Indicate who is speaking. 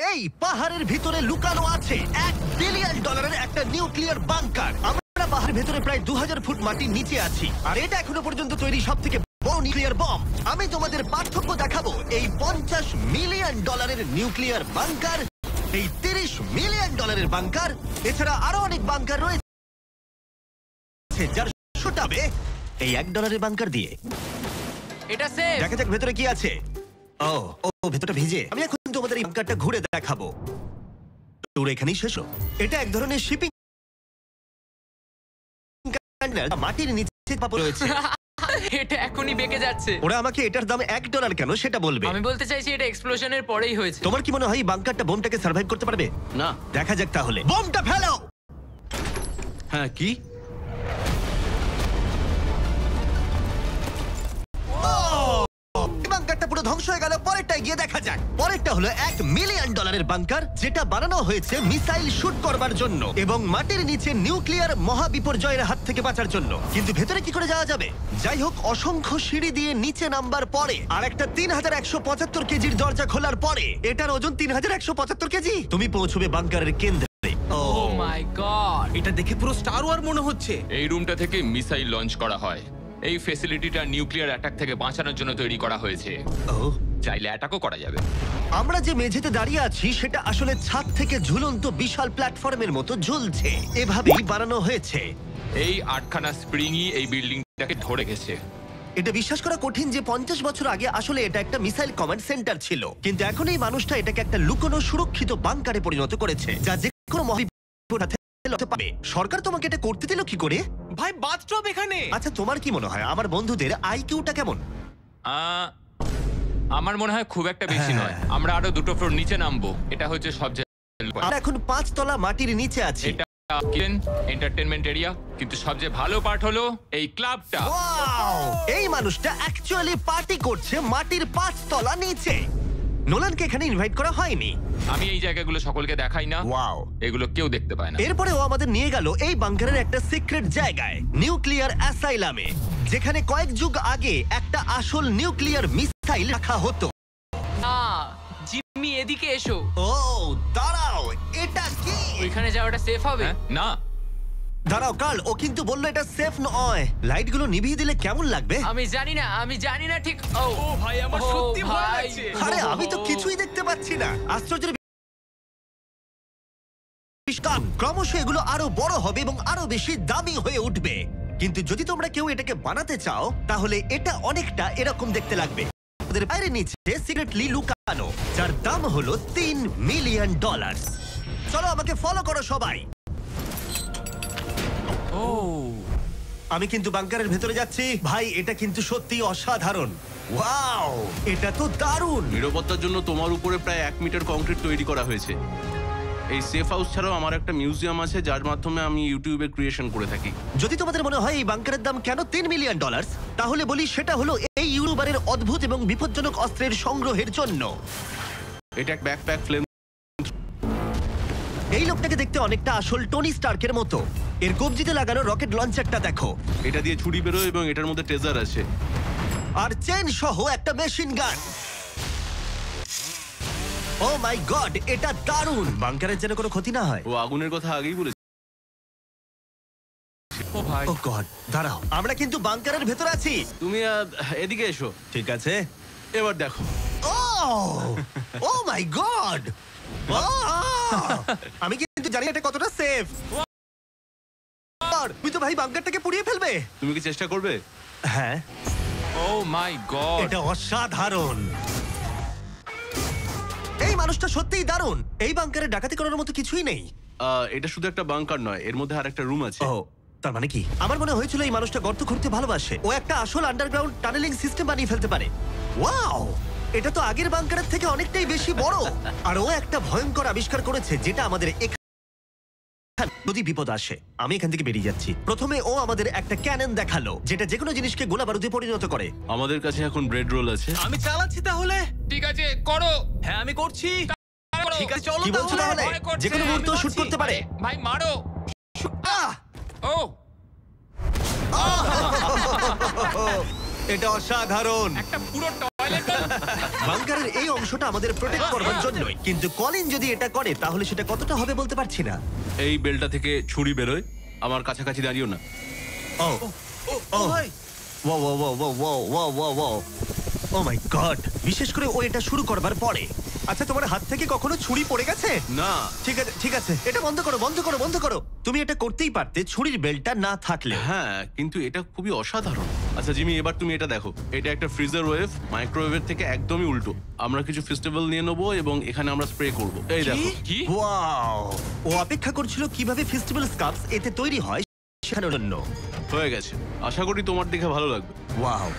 Speaker 1: এই পাহাড়ের ভিতরে লুকানো আছে $1 বিলিয়ন একটা নিউক্লিয়ার বাংকার। আমরা পাহাড়ের ভেতরে প্রায় 2000 ফুট মাটির নিচে আছি, আর এটা এখনো পর্যন্ত তৈরি সবথেকে বড় নিউক্লিয়ার বম। আমি তোমাদের পার্থক্য দেখাবো এই $50 মিলিয়ন নিউক্লিয়ার বাংকার, এই $30 মিলিয়ন বাংকার, এছাড়া আরো অনেক বাংকার রয়েছে যার শোটাবে এই $1 বাংকার দিয়ে।
Speaker 2: এটা সেফ।
Speaker 1: দেখা যাক ভেতরে কি আছে। ও ভেতরটা ভিজে। আমি এখন তোমাদের এই বাংকারটা ঘুরে দেখাবো। ট্যুর এখানেই শেষ। এটা এক ধরনের শিপিং কন্টেইনার, মাটির নিচে চাপা রয়েছে।
Speaker 2: এটা এখনই বেঁকে যাচ্ছে।
Speaker 1: ওরা আমাকে এটার দাম $1 কেন সেটা বলবে।
Speaker 2: আমি বলতে চাইছি এটা এক্সপ্লোশনের পরেই হয়েছে।
Speaker 1: তোমার কি মনে হয় এই বাংকারটা বোমটাকে সার্ভাইভ করতে পারবে?
Speaker 3: না।
Speaker 1: দেখা যাক তাহলে। বোমটা ফেলো।
Speaker 3: হ্যাঁ, কি?
Speaker 1: বাংকারটা পুরো ধ্বংস হয়ে গেল। পরেরটা গিয়ে দেখা যাক। পরেরটা হলো $1 মিলিয়ন বাংকার, যেটা বানানো হয়েছে মিসাইল শুট করবার জন্য এবং মাটির নিচে নিউক্লিয়ার মহাবিপর্যয়ের হাত থেকে বাঁচার জন্য। কিন্তু ভেতরে কি করে যাওয়া যাবে? যাই হোক, অসংখ্য সিঁড়ি দিয়ে নিচে নামবার পরে আর একটা 3175 কেজির দরজা খোলার পরে, এটার ওজন 3175 কেজি, তুমি পৌঁছবে বাংকারের কেন্দ্রে।
Speaker 2: ও মাই গড,
Speaker 4: এটা দেখে পুরো স্টার ওয়ার মনে হচ্ছে।
Speaker 5: এই রুমটা থেকে মিসাইল লঞ্চ করা হয়। এই ফ্যাসিলিটিটা নিউক্লিয়ার অ্যাটাক থেকে বাঁচানোর জন্য তৈরি করা হয়েছে। চাইলে অ্যাটাকও করা যাবে।
Speaker 1: আমরা যে মেঝেতে দাঁড়িয়ে আছি সেটা আসলে ছাদ থেকে ঝুলন্ত বিশাল প্ল্যাটফর্মের মতো ঝুলছে। এভাবেই বানানো হয়েছে।
Speaker 5: এই 8খানা স্প্রিংই এই বিল্ডিংটাকে ধরে গেছে।
Speaker 1: এটা বিশ্বাস করা কঠিন যে 50 বছর আগে আসলে এটা একটা মিসাইল কমান্ড সেন্টার ছিল, কিন্তু এখন এই মানুষটা এটাকে একটা লুকোনো সুরক্ষিত বাংকারে পরিণত করেছে, যা যে কোনো মহাবিপদ হতে পারে। সরকার তোমাকে এটা করতে দিল কি করে?
Speaker 4: ভাই, বাথটব এখানে।
Speaker 1: আচ্ছা, তোমার কি মনে হয় আমার বন্ধুদের আইকিউটা কেমন?
Speaker 5: আমার মনে হয় খুব একটা বেশি নয়। আমরা আরো 2টো ফ্লোর নিচে নামবো। এটা হচ্ছে সবচেয়ে।
Speaker 1: আর এখন 5 তলা মাটির নিচে আছে।
Speaker 5: এটা কিচেন, এন্টারটেইনমেন্ট এরিয়া, কিন্তু সবচেয়ে ভালো পার্ট হলো এই ক্লাবটা।
Speaker 1: ওয়াও! এই মানুষটা অ্যাকচুয়ালি পার্টি করছে মাটির 5 তলা নিচে। নোলানকে এখানে ইনভাইট করা হয়নি।
Speaker 5: আমি এই জায়গাগুলো সকলকে দেখাই না।
Speaker 1: ওয়াও!
Speaker 5: এগুলো কেউ দেখতে পায় না।
Speaker 1: এরপরে ও আমাদের নিয়ে গেল এই বাংকারের একটা সিক্রেট জায়গায়, নিউক্লিয়ার অ্যাসাইলামে, যেখানে কয়েক যুগ আগে একটা আসল নিউক্লিয়ার মিসাইল রাখা হতো।
Speaker 2: না, জিম্মি এদিকে এসো।
Speaker 1: ও দাঁড়াও, এটা কি?
Speaker 2: ওইখানে যাওয়াটা সেফ হবে?
Speaker 5: না।
Speaker 1: দাঁড়াও কার্ল, ও কিন্তু বললো এটা সেফ নয়। লাইটগুলো নিভিয়ে দিলে কেমন লাগবে?
Speaker 2: আমি জানি না ঠিক। ও
Speaker 4: ভাই, আমার সত্যি ভয় লাগছে।
Speaker 1: আরে আমি তো কিছুই দেখতে পাচ্ছি না। আশ্চর্যের ক্রমশ এগুলো আরো বড় হবে এবং আরো বেশি দামি হয়ে উঠবে। কিন্তু যদি তোমরা কেউ এটাকে বানাতে চাও, তাহলে এটা অনেকটা এরকম দেখতে লাগবে। ওদের বাইরে নিচে সিক্রেটলি লুকানো, যার দাম হলো $3 মিলিয়ন। চলো আমাকে ফলো করো সবাই। আমি কিন্তু বাংকারের ভেতরে যাচ্ছি। ভাই, এটা কিন্তু সত্যি অসাধারণ। ওয়াও, এটা তো দারুণ।
Speaker 3: নিরাপত্তার জন্য তোমার উপরে প্রায় 1 মিটার কংক্রিট তৈরি করা হয়েছে। এই সেফ হাউস ছাড়াও আমার একটা মিউজিয়াম আছে, যার মাধ্যমে আমি ইউটিউবে ক্রিয়েশন করে থাকি।
Speaker 1: যদি তোমাদের মনে হয় এই বাংকারের দাম কেন $3 মিলিয়ন, তাহলে বলি সেটা হলো এই ইউটিউবারের অদ্ভুত এবং বিপজ্জনক অস্ত্রের সংগ্রহের জন্য।
Speaker 3: এটা এক ব্যাকপ্যাক ফ্লেম।
Speaker 1: এই লোকটাকে দেখতে অনেকটা আসল টনি স্টার্কের মতো। এর কবজিতে লাগানো রকেট লঞ্চারটা দেখো।
Speaker 3: এটা দিয়ে ছুরি বেরোয় এবং এটার মধ্যে ট্রেজার আছে।
Speaker 1: আর চেন সহ একটা মেশিন গান। ও মাই গড, এটা দারুণ। বাংকারের যেন কোনো ক্ষতি না হয়।
Speaker 3: ও আগুনের কথা আগেই বলেছে।
Speaker 5: ও ভাই,
Speaker 1: ও গড, দাঁড়াও, আমরা কিন্তু বাংকারের ভেতর আছি।
Speaker 3: তুমি এদিকে এসো।
Speaker 1: ঠিক আছে,
Speaker 3: এবার দেখো।
Speaker 1: ও মাই গড, আমি কিন্তু জানি এটা কতটা সেফ। তুই তো ভাই বাংকারটাকে পুড়িয়ে ফেলবে।
Speaker 3: তুমি কি চেষ্টা করবে?
Speaker 1: হ্যাঁ।
Speaker 5: ও মাই গড,
Speaker 1: এটা অসাধারণ। এই মানুষটা সত্যিই দারুণ। এই বাংকারে ডাকাতি করার মতো কিছুই নেই।
Speaker 3: এটা শুধু একটা বাংকার নয়, এর মধ্যে আরেকটা রুম আছে।
Speaker 1: ও, তার মানে কি? আমার মনে হয়েছিল এই মানুষটা গর্ত খুঁড়তে ভালোবাসে। ও একটা আসল আন্ডারগ্রাউন্ড টানেলিং সিস্টেম বানিয়ে ফেলতে পারে। ওয়াও, এটা তো আগের বাংকারের থেকে অনেকটাই বেশি বড়। আর ও একটা ভয়ঙ্কর আবিষ্কার করেছে, যেটা আমাদের যদি বিপদ আসে। আমি এখান থেকে বেরিয়ে যাচ্ছি। প্রথমে ও আমাদের একটা ক্যানন দেখালো, যেটা যেকোনো জিনিসকে গোলা বারুদে পরিণত করে।
Speaker 3: আমাদের কাছে এখন ব্রেড রোল আছে।
Speaker 4: আমি চালাচ্ছি তাহলে।
Speaker 5: ঠিক আছে, করো।
Speaker 4: হ্যাঁ, আমি করছি। ঠিক আছে, চলো
Speaker 1: কি বলছো তাহলে?
Speaker 5: ভয় করছে।
Speaker 1: যেকোনো মুহূর্তে
Speaker 4: আমি
Speaker 1: শুট
Speaker 4: পারছি।
Speaker 1: করতে পারে।
Speaker 5: ভাই মারো।
Speaker 1: আহ!
Speaker 5: ও
Speaker 1: এটা অসাধারণ।
Speaker 5: একটা পুরো টয়লেট
Speaker 1: বাংকারের এই অংশটা আমাদের প্রোটেক্ট করবার জন্যই, কিন্তু কলিন যদি এটা করে তাহলে সেটা কতটা হবে বলতে পারছি না।
Speaker 3: এই বেলটা থেকে ছুরি বেরোয়, আমার কাছাকাছি দাঁড়িও না।
Speaker 1: ও
Speaker 4: ও ভাই
Speaker 1: ও ও ও ও ও ও ও ও ও মাই গড, বিশেষ করে ও এটা শুরু করবার পরে। আচ্ছা, তোমার হাত থেকে কখনো ছুরি পড়ে গেছে?
Speaker 3: না,
Speaker 1: ঠিক আছে ঠিক আছে, এটা বন্ধ করো বন্ধ করো বন্ধ করো। তুমি এটা করতেই পারতে ছুরির বেল্টটা না থাকলে।
Speaker 3: হ্যাঁ, কিন্তু এটা খুবই অসাধারণ। আচ্ছা জিমি, এবার তুমি এটা দেখো। এটা একটা ফ্রিজার ওয়েভ, মাইক্রোওয়েভের থেকে একদমই উল্টো। আমরা কিছু ফেস্টিভ্যাল নিয়ে নেবো এবং এখানে আমরা স্প্রে করব। এই দেখো।
Speaker 5: কি?
Speaker 1: ওয়াও, ও অপেক্ষা করছিল কিভাবে ফেস্টিভ্যাল স্কার্ফস এতে তৈরি হয় সেখানে জন্য।
Speaker 3: হয়ে গেছে, আশা করি তোমার দেখে ভালো লাগবে।
Speaker 1: ওয়াও,